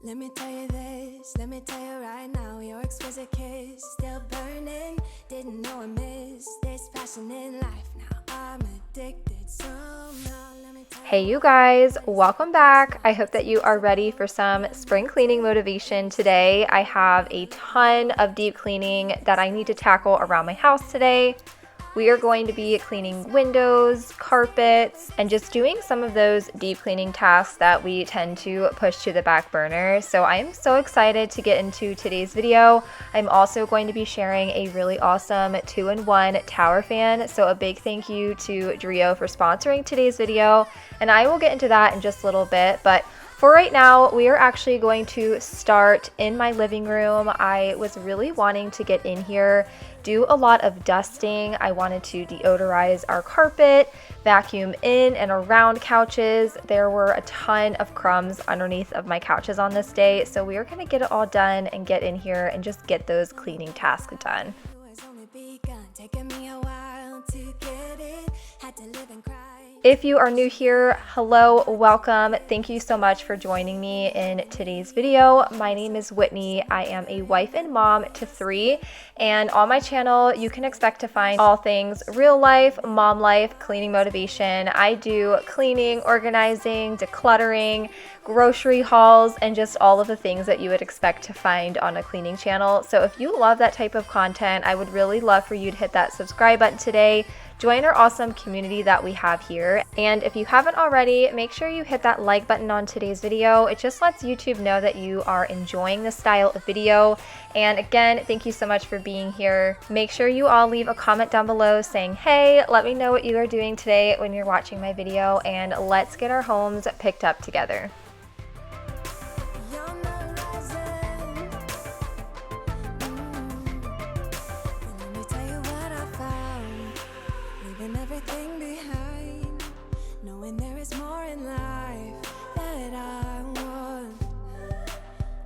Let me tell you this, let me tell you right now, your exquisite kiss still burning. Didn't know I missed this passion in life. Now I'm addicted somehow. Let me tell Hey you guys, welcome back. I hope that you are ready for some spring cleaning motivation today. I have a ton of deep cleaning that I need to tackle around my house today. We are going to be cleaning windows, carpets, and just doing some of those deep cleaning tasks that we tend to push to the back burner. So I am so excited to get into today's video. I'm also going to be sharing a really awesome 2-in-1 tower fan. So a big thank you to Drio for sponsoring today's video. And I will get into that in just a little bit. But for right now, we are actually going to start in my living room. I was really wanting to get in here, do a lot of dusting. I wanted to deodorize our carpet, vacuum in and around couches. There were a ton of crumbs underneath of my couches on this day, so we are going to get it all done and get in here and just get those cleaning tasks done. If you are new here, hello, welcome. Thank you so much for joining me in today's video. My name is Whitney. I am a wife and mom to 3, and on my channel, you can expect to find all things real life, mom life, cleaning motivation. I do cleaning, organizing, decluttering, grocery hauls, and just all of the things that you would expect to find on a cleaning channel. So if you love that type of content, I would really love for you to hit that subscribe button today. Join our awesome community that we have here. And if you haven't already, make sure you hit that like button on today's video. It just lets YouTube know that you are enjoying this style of video. And again, thank you so much for being here. Make sure you all leave a comment down below saying, hey, let me know what you are doing today when you're watching my video, and let's get our homes picked up together. everything behind, knowing there is more in life that I want.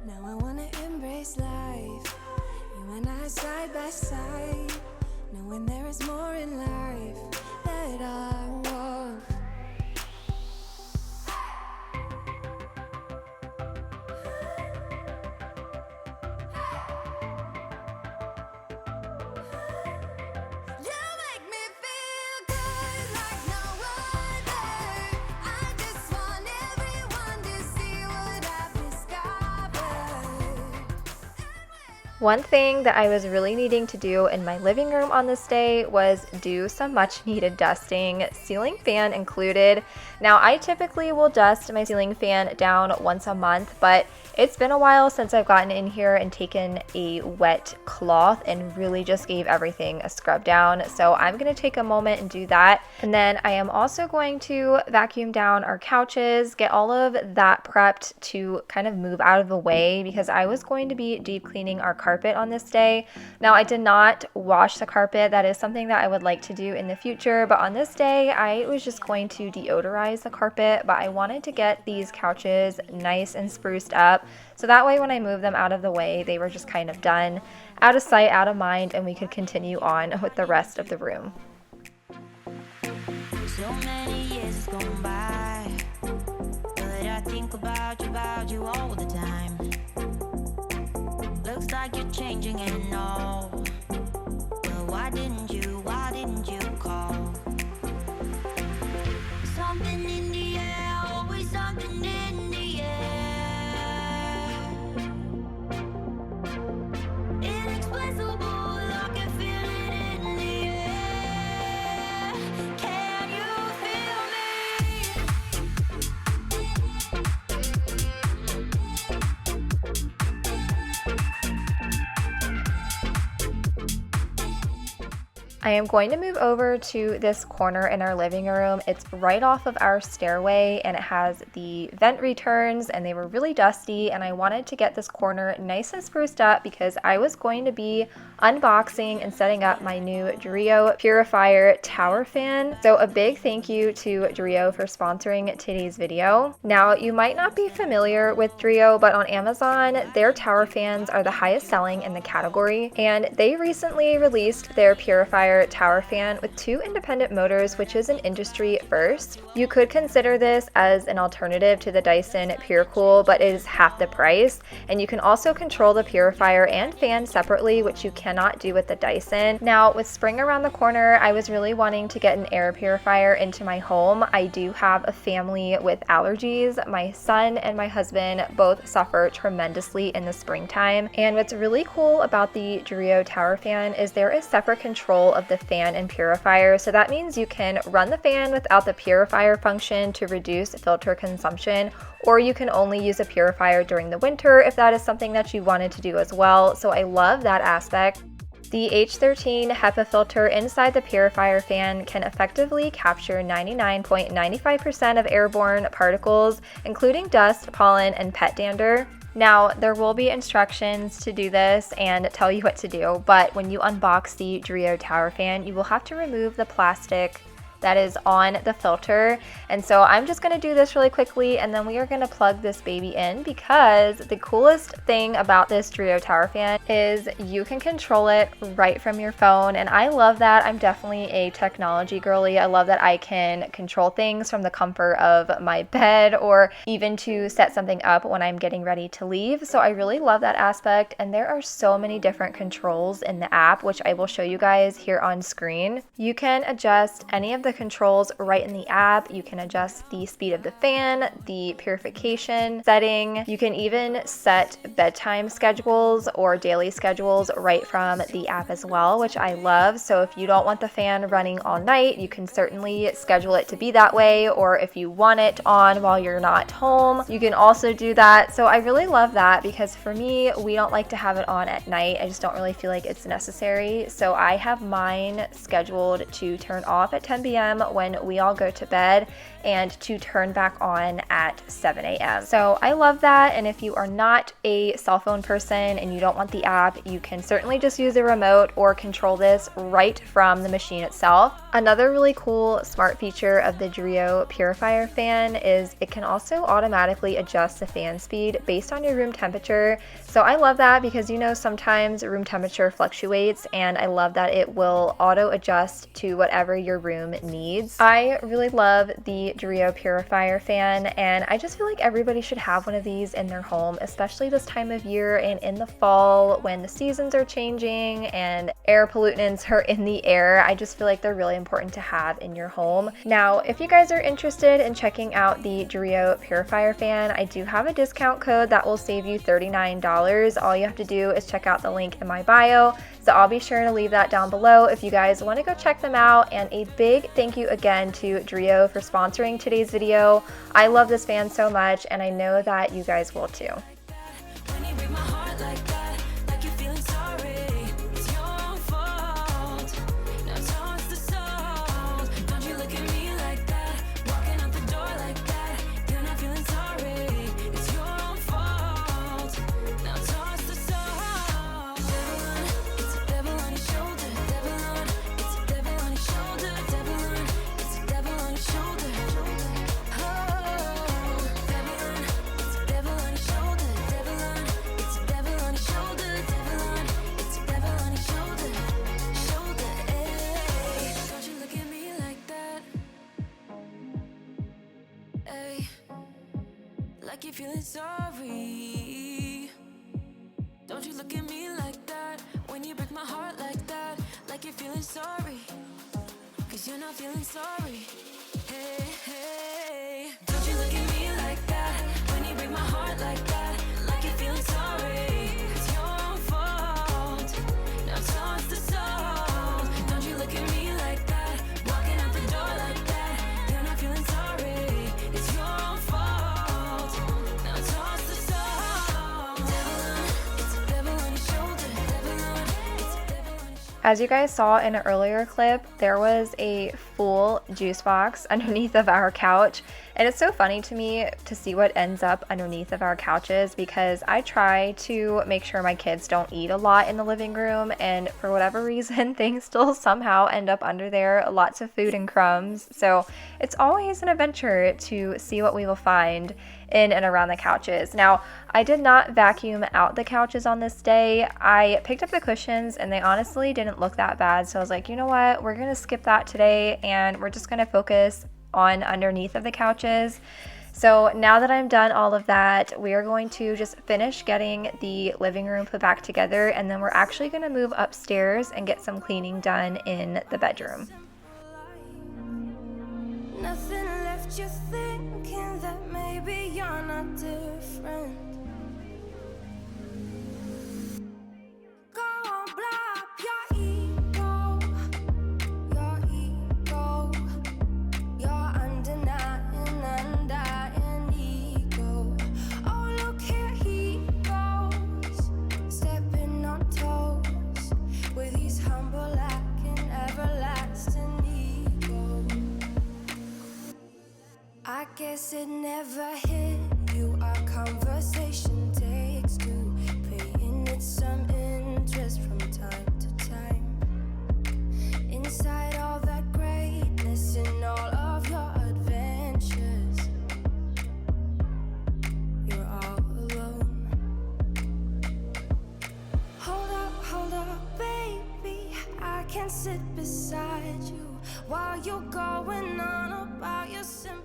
Now I wanna embrace life, you and I side by side, knowing there is more in life that I want. One thing that I was really needing to do in my living room on this day was do some much needed dusting, ceiling fan included. Now I typically will dust my ceiling fan down once a month, but it's been a while since I've gotten in here and taken a wet cloth and really just gave everything a scrub down. So I'm going to take a moment and do that. And then I am also going to vacuum down our couches, get all of that prepped to kind of move out of the way, because I was going to be deep cleaning our carpet on this day. Now I did not wash the carpet. That is something that I would like to do in the future, but on this day I was just going to deodorize the carpet. But I wanted to get these couches nice and spruced up, so that way when I move them out of the way, they were just kind of done, out of sight, out of mind, and we could continue on with the rest of the room. So many years gone by, but I think about you all the time. Looks like you're changing and all, but why didn't you call? Something in the air, always something in the air. Inexplicable, I can feel it in the air. Can you feel me? I am going to move over to this corner in our living room. It's right off of our stairway, and it has the vent returns, and they were really dusty, and I wanted to get this corner nice and spruced up because I was going to be unboxing and setting up my new Dreo Purifier tower fan. So a big thank you to Drio for sponsoring today's video. Now, you might not be familiar with Drio, but on Amazon, their tower fans are the highest selling in the category, and they recently released their Purifier Purifier tower fan with 2 independent motors, which is an industry first. You could consider this as an alternative to the Dyson PureCool, but it is half the price. And you can also control the purifier and fan separately, which you cannot do with the Dyson. Now, with spring around the corner, I was really wanting to get an air purifier into my home. I do have a family with allergies. My son and my husband both suffer tremendously in the springtime. And what's really cool about the Drio tower fan is there is separate control of the fan and purifier. So that means you can run the fan without the purifier function to reduce filter consumption, or you can only use a purifier during the winter if that is something that you wanted to do as well. So I love that aspect. The H13 HEPA filter inside the purifier fan can effectively capture 99.95% of airborne particles, including dust, pollen, and pet dander. Now, there will be instructions to do this and tell you what to do, but when you unbox the Drio tower fan, you will have to remove the plastic that is on the filter. And so I'm just gonna do this really quickly, and then we are gonna plug this baby in, because the coolest thing about this Drio tower fan is you can control it right from your phone. And I love that. I'm definitely a technology girly. I love that I can control things from the comfort of my bed, or even to set something up when I'm getting ready to leave. So I really love that aspect. And there are so many different controls in the app, which I will show you guys here on screen. You can adjust any of the controls right in the app. You can adjust the speed of the fan, the purification setting. You can even set bedtime schedules or daily schedules right from the app as well, which I love. So if you don't want the fan running all night, you can certainly schedule it to be that way, or if you want it on while you're not home, you can also do that. So I really love that, because for me, we don't like to have it on at night. I just don't really feel like it's necessary. So I have mine scheduled to turn off at 10 p.m. when we all go to bed, and to turn back on at 7 a.m. So I love that. And if you are not a cell phone person and you don't want the app, you can certainly just use a remote or control this right from the machine itself. Another really cool smart feature of the Drio Purifier fan is it can also automatically adjust the fan speed based on your room temperature. So I love that, because you know sometimes room temperature fluctuates, and I love that it will auto adjust to whatever your room needs. I really love the Drio Purifier fan, and I just feel like everybody should have one of these in their home, especially this time of year and in the fall when the seasons are changing and air pollutants are in the air. I just feel like they're really important to have in your home. Now, if you guys are interested in checking out the Drio Purifier fan, I do have a discount code that will save you $39. All you have to do is check out the link in my bio. So I'll be sure to leave that down below if you guys want to go check them out. And a big thank you again to Drio for sponsoring today's video. I love this fan so much, and I know that you guys will too. When you break my heart like that, like you're feeling sorry, it's your fault. Now toss the salt. Don't you look at me like that, walking out the door like that. You're not feeling sorry, it's your fault. Now toss the salt. Devil on, it's a devil on your shoulder. Devil on, it's a devil on your shoulder. Devil on, it's a devil on your shoulder. Like you're feeling sorry. Don't you look at me like that, when you break my heart like that, like you're feeling sorry, 'cause you're not feeling sorry. Hey, hey. Don't you look at me like that, when you break my heart like that, like you're feeling sorry. It's your fault. Now toss the salt. Don't you look at me like that, walking out the door like that. You're not feeling sorry. It's your fault. Now toss the salt. Devil on, it's a devil on your shoulder. Devil on, it's a devil on your shoulder. As you guys saw in an earlier clip, there was a full juice box underneath of our couch. And it's so funny to me to see what ends up underneath of our couches, because I try to make sure my kids don't eat a lot in the living room, and for whatever reason things still somehow end up under there, lots of food and crumbs. So it's always an adventure to see what we will find in and around the couches. Now, I did not vacuum out the couches on this day. I picked up the cushions and they honestly didn't look that bad. So I was like, you know what? We're gonna skip that today and we're just gonna focus on underneath of the couches. So now that I'm done all of that, we are going to just finish getting the living room put back together, and then we're actually gonna move upstairs and get some cleaning done in the bedroom. Nothing left you thinking that maybe you're not different. Go on, blow up your ego, your undenying, undying ego. Oh, look here he goes, stepping on toes with his humble lacking, everlasting ego. I guess it never hit you. Our conversation takes two, paying it some interest from time to time. Inside all that greatness and all of your adventures, you're all alone. Hold up, baby, I can sit beside you while you're going on about your simple.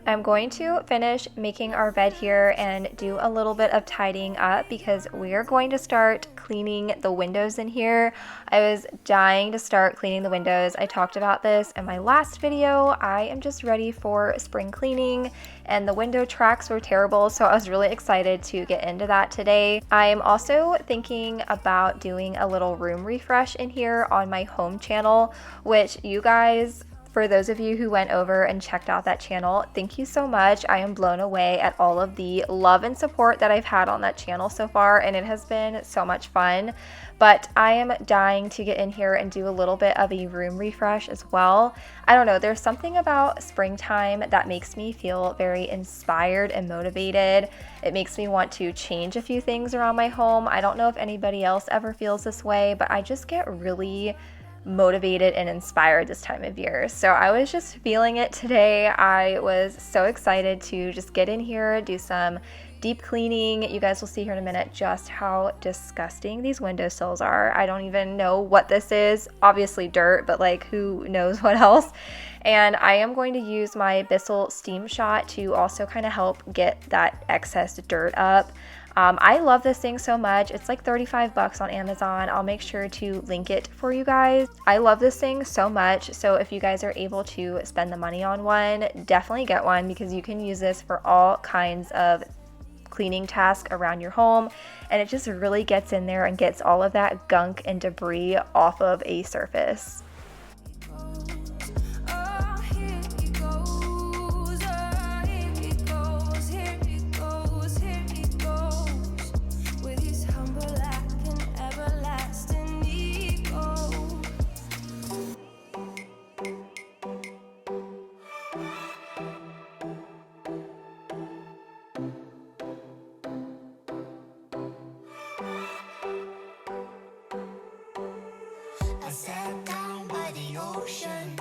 I'm going to finish making our bed here and do a little bit of tidying up, because we are going to start cleaning the windows in here. I was dying to start cleaning the windows. I talked about this in my last video. I am just ready for spring cleaning, and the window tracks were terrible, so I was really excited to get into that today. I am also thinking about doing a little room refresh in here on my home channel, which you guys, for those of you who went over and checked out that channel, thank you so much. I am blown away at all of the love and support that I've had on that channel so far, and it has been so much fun. But I am dying to get in here and do a little bit of a room refresh as well. I don't know, there's something about springtime that makes me feel very inspired and motivated. It makes me want to change a few things around my home. I don't know if anybody else ever feels this way, but I just get really motivated and inspired this time of year. So I was just feeling it today. I was so excited to just get in here, do some deep cleaning. You guys will see here in a minute just how disgusting these windowsills are. I don't even know what this is. Obviously dirt, but like who knows what else. And I am going to use my Bissell Steam Shot to also kind of help get that excess dirt up. I love this thing so much. It's like 35 bucks on Amazon. I'll make sure to link it for you guys. I love this thing so much. So if you guys are able to spend the money on one, definitely get one, because you can use this for all kinds of cleaning tasks around your home. And it just really gets in there and gets all of that gunk and debris off of a surface. I sat down by the ocean.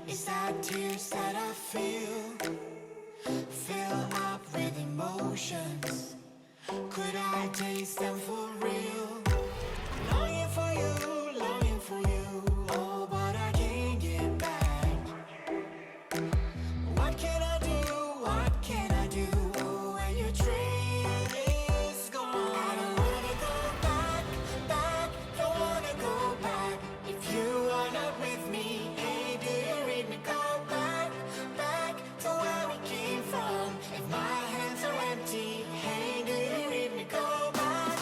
It's that tears that I feel, fill up with emotions. Could I taste them for real? Longing for you, longing for you. Oh, but I can't get back. What can I do? What can I do? Oh, when your train is gone. I don't wanna go back, back. Don't wanna go back. If you are not with me, hey, do you read me? Go back, back to where we came from. If my hands are empty, hey, do you read me? Go back.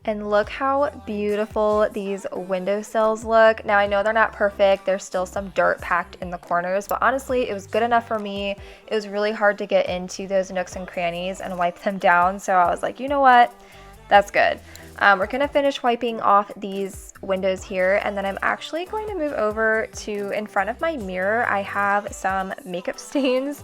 And look how beautiful these windowsills look. Now I know they're not perfect. There's still some dirt packed in the corners, but honestly, it was good enough for me. It was really hard to get into those nooks and crannies and wipe them down. So I was like, you know what? That's good. We're gonna finish wiping off these windows here, and then I'm actually going to move over to in front of my mirror. I have some makeup stains.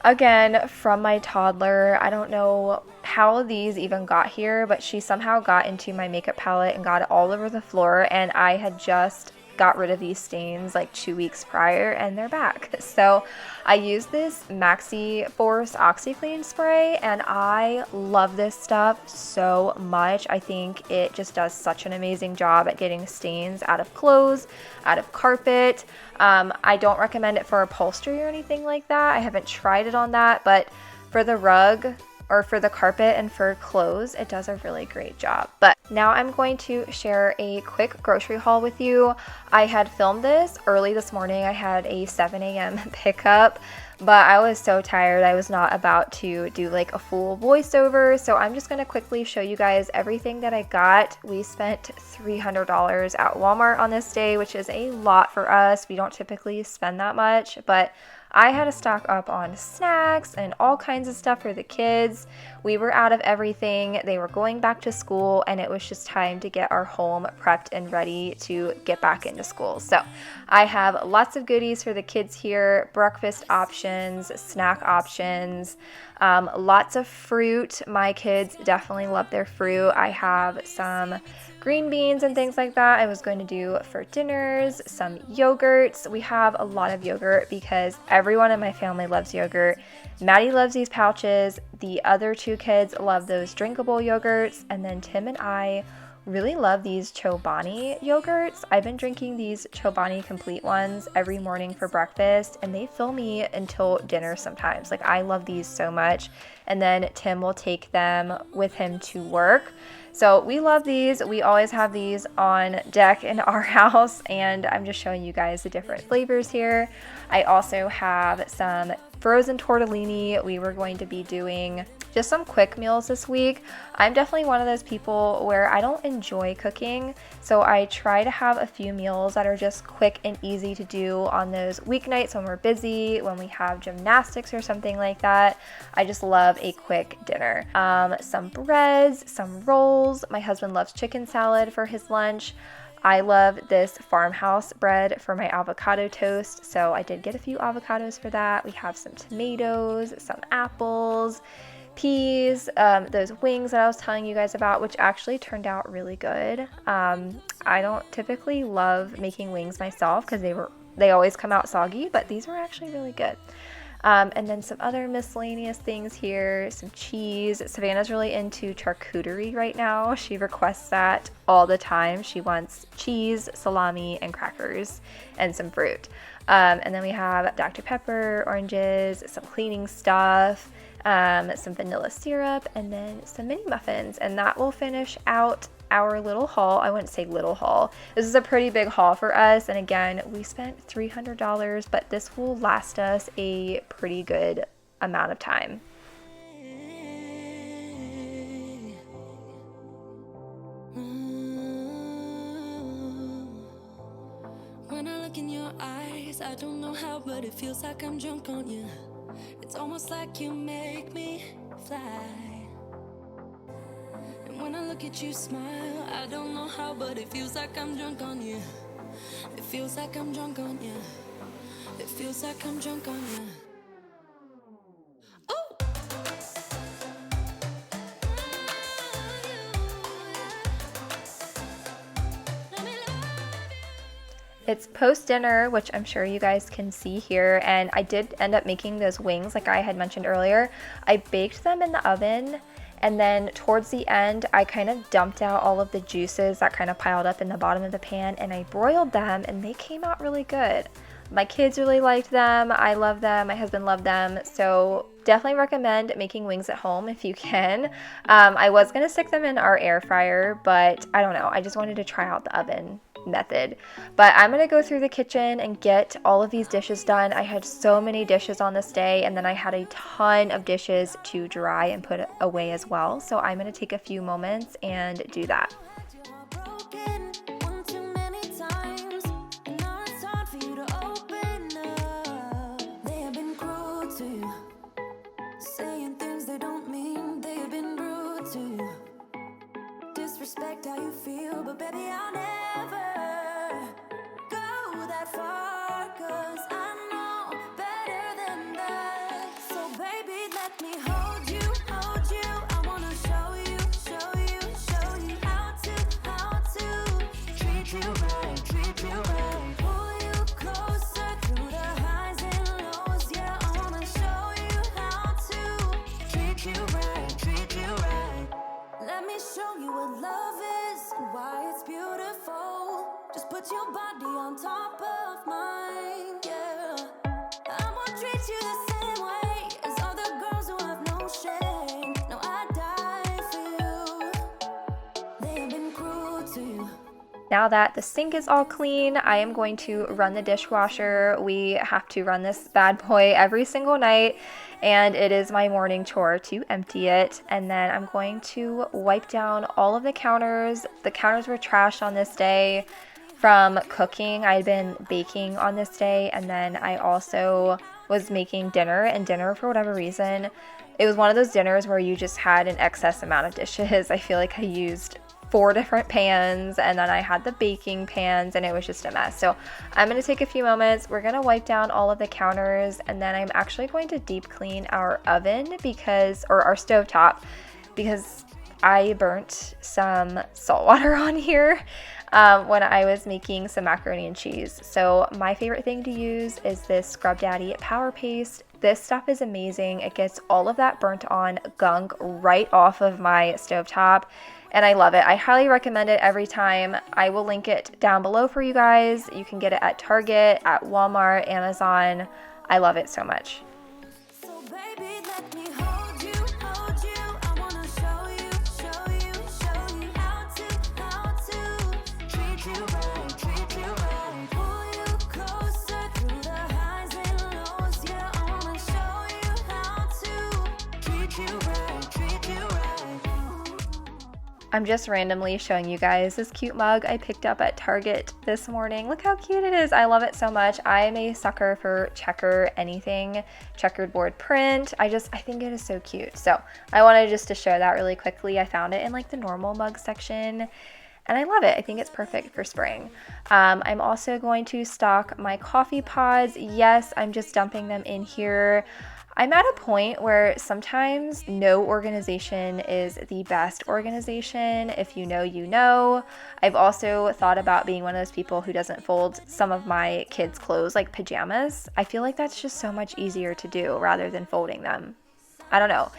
Again, from my toddler. I don't know how these even got here, but she somehow got into my makeup palette and got it all over the floor, and I had just got rid of these stains like 2 weeks prior, and they're back. So I used this Maxi Force OxyClean spray, and I love this stuff so much. I think it just does such an amazing job at getting stains out of clothes, out of carpet. I don't recommend it for upholstery or anything like that. I haven't tried it on that, but for the rug or for the carpet and for clothes, it does a really great job. But now I'm going to share a quick grocery haul with you. I had filmed this early this morning. I had a 7 a.m. pickup, but I was so tired. I was not about to do like a full voiceover, so I'm just gonna quickly show you guys everything that I got. We spent $300 at Walmart on this day, which is a lot for us. We don't typically spend that much, but I had to stock up on snacks and all kinds of stuff for the kids. We were out of everything. They were going back to school, and it was just time to get our home prepped and ready to get back into school. So I have lots of goodies for the kids here, breakfast options, snack options, lots of fruit. My kids definitely love their fruit. I have some green beans and things like that I was going to do for dinners, some yogurts. We have a lot of yogurt because everyone in my family loves yogurt. Maddie loves these pouches. The other 2 kids love those drinkable yogurts. And then Tim and I really love these Chobani yogurts. I've been drinking these Chobani complete ones every morning for breakfast, and they fill me until dinner sometimes. Like, I love these so much. And then Tim will take them with him to work. So we love these. We always have these on deck in our house, and I'm just showing you guys the different flavors here. I also have some frozen tortellini. We were going to be doing just some quick meals this week. I'm definitely one of those people where I don't enjoy cooking, so I try to have a few meals that are just quick and easy to do on those weeknights when we're busy, when we have gymnastics or something like that. I just love a quick dinner. Some breads, some rolls. My husband loves chicken salad for his lunch. I love this farmhouse bread for my avocado toast, so I did get a few avocados for that. We have some tomatoes, some apples, peas, those wings that I was telling you guys about, which actually turned out really good. I don't typically love making wings myself because they always come out soggy, but these were actually really good. And then some other miscellaneous things here, some cheese. Savannah's really into charcuterie right now. She requests that all the time. She wants cheese, salami, and crackers, and some fruit. And then we have Dr. Pepper, oranges, some cleaning stuff, some vanilla syrup, and then some mini muffins. And that will finish out our little haul. I wouldn't say little haul. This is a pretty big haul for us. And again, we spent $300, but this will last us a pretty good amount of time. When I look in your eyes, I don't know how, but it feels like I'm drunk on you. It's almost like you make me fly. And when I look at you smile, I don't know how, but it feels like I'm drunk on you. It feels like I'm drunk on you. It feels like I'm drunk on you. It's post-dinner, which I'm sure you guys can see here, and I did end up making those wings like I had mentioned earlier. I baked them in the oven, and then towards the end, I kind of dumped out all of the juices that kind of piled up in the bottom of the pan, and I broiled them, and they came out really good. My kids really liked them. I love them. My husband loved them. So definitely recommend making wings at home if you can. I was going to stick them in our air fryer, but I don't know. I just wanted to try out the oven method. But I'm gonna go through the kitchen and get all of these dishes done. I had so many dishes on this day, and then I had a ton of dishes to dry and put away as well. So I'm gonna take a few moments and do that. How you feel, but baby, I'll never go that far, 'cause I know better than that. So baby, let me hold you, hold you. I wanna show you, show you, show you how to treat you right, treat you right. Pull you closer through the highs and lows. Yeah, I wanna show you how to treat you right, treat you right. Let me show you what love is and why it's beautiful. Just put your body on top of mine, yeah. I won't treat you the same way as other girls who have no shame. No, I die for you. They have been cruel to you. Now that the sink is all clean, I am going to run the dishwasher. We have to run this bad boy every single night, and it is my morning chore to empty it. And then I'm going to wipe down all of the counters. The counters were trashed on this day from cooking. I had been baking on this day, and then I also was making dinner, and dinner, for whatever reason, it was one of those dinners where you just had an excess amount of dishes. I feel like I used 4 different pans, and then I had the baking pans, and it was just a mess. So I'm going to take a few moments. We're going to wipe down all of the counters, and then I'm actually going to deep clean our oven or our stovetop, because I burnt some salt water on here when I was making some macaroni and cheese. So my favorite thing to use is this Scrub Daddy Power Paste. This stuff is amazing. It gets all of that burnt on gunk right off of my stovetop, and I love it. I highly recommend it every time. I will link it down below for you guys. You can get it at Target, at Walmart, Amazon. I love it so much. So baby, let me hold you, hold you. I wanna show you, show you, show you how to treat you right, treat you right. Pull you closer through the highs and lows. Yeah, I wanna show you how to treat you right, treat you right. I'm just randomly showing you guys this cute mug I picked up at Target this morning. Look how cute it is. I love it so much. I am a sucker for checkered board print. I think it is so cute. So I wanted just to show that really quickly. I found it in like the normal mug section, and I love it. I think it's perfect for spring. I'm also going to stock my coffee pods. Yes, I'm just dumping them in here. I'm at a point where sometimes no organization is the best organization. If you know, you know. I've also thought about being one of those people who doesn't fold some of my kids' clothes, like pajamas. I feel like that's just so much easier to do rather than folding them. I don't know.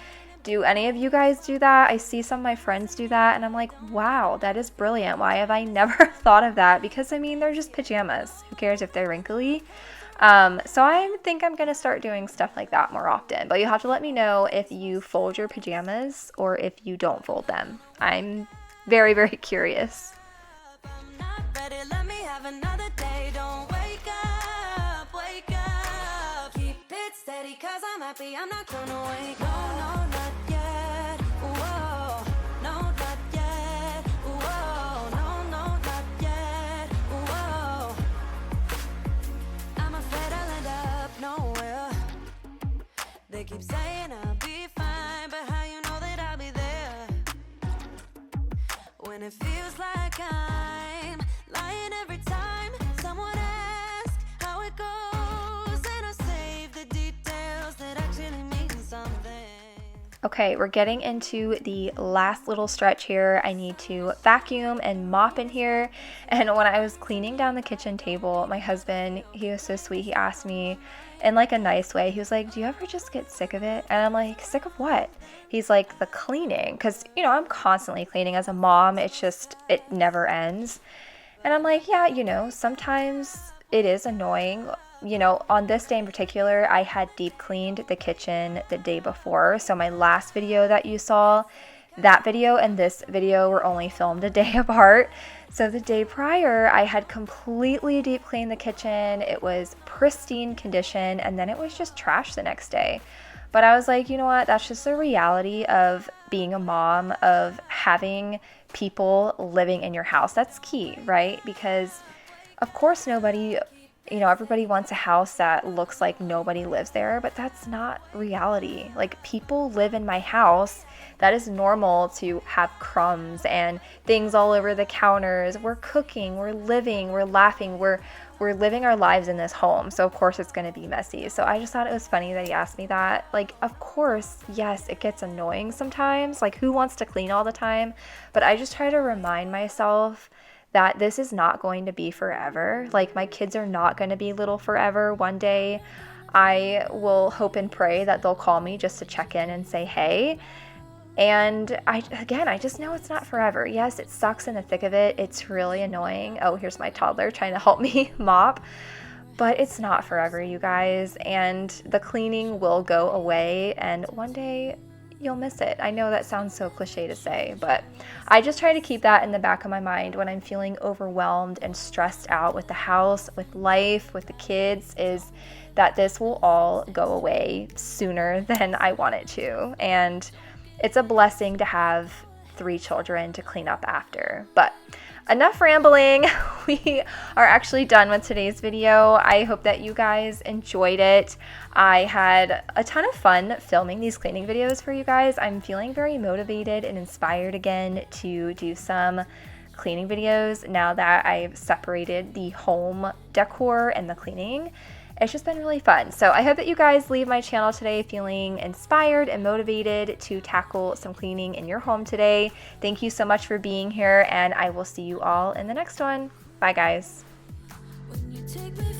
Do any of you guys do that? I see some of my friends do that, and I'm like, wow, that is brilliant. Why have I never thought of that? Because, I mean, they're just pajamas. Who cares if they're wrinkly? So I think I'm going to start doing stuff like that more often, but you'll have to let me know if you fold your pajamas or if you don't fold them. I'm very, very curious. I'm not ready, let me have another day. Don't wake up, wake up. Keep it steady, 'cause I'm happy, I'm not gonna wake up. No, not yet. Whoa, no, not yet. Whoa, no, not yet. Whoa. I'm afraid I'll end up nowhere. They keep saying I'll be fine, but how you know that I'll be there? When it feels like I'm lying every time someone asks how it goes, and I save the details that actually mean something. Okay, we're getting into the last little stretch here. I need to vacuum and mop in here. And when I was cleaning down the kitchen table, my husband, he was so sweet. He asked me in like a nice way. He was like, do you ever just get sick of it? And I'm like, sick of what? He's like, the cleaning. Because, you know, I'm constantly cleaning as a mom. It's just, it never ends. And I'm like, yeah, you know, sometimes it is annoying. You know, on this day in particular, I had deep cleaned the kitchen the day before. So my last video that you saw, that video and this video were only filmed a day apart. So the day prior, I had completely deep cleaned the kitchen. It was pristine condition, and then it was just trash the next day. But I was like, you know what? That's just the reality of being a mom, of having people living in your house. That's key, right? Because of course nobody, everybody wants a house that looks like nobody lives there, but that's not reality. Like, people live in my house. That is normal to have crumbs and things all over the counters. We're cooking, we're living, we're laughing, we're living our lives in this home. So of course it's going to be messy. So I just thought it was funny that he asked me that. Like, of course, yes, it gets annoying sometimes. Like, who wants to clean all the time? But I just try to remind myself that this is not going to be forever. Like, my kids are not going to be little forever. One day I will hope and pray that they'll call me just to check in and say, hey. And I just know it's not forever. Yes, it sucks in the thick of it. It's really annoying. Oh, here's my toddler trying to help me mop. But it's not forever, you guys. And the cleaning will go away. And one day you'll miss it. I know that sounds so cliche to say, but I just try to keep that in the back of my mind when I'm feeling overwhelmed and stressed out with the house, with life, with the kids, is that this will all go away sooner than I want it to. And it's a blessing to have 3 children to clean up after. But enough rambling. We are actually done with today's video. I hope that you guys enjoyed it. I had a ton of fun filming these cleaning videos for you guys. I'm feeling very motivated and inspired again to do some cleaning videos now that I've separated the home decor and the cleaning. It's just been really fun. So I hope that you guys leave my channel today feeling inspired and motivated to tackle some cleaning in your home today. Thank you so much for being here, and I will see you all in the next one. Bye, guys. When you take me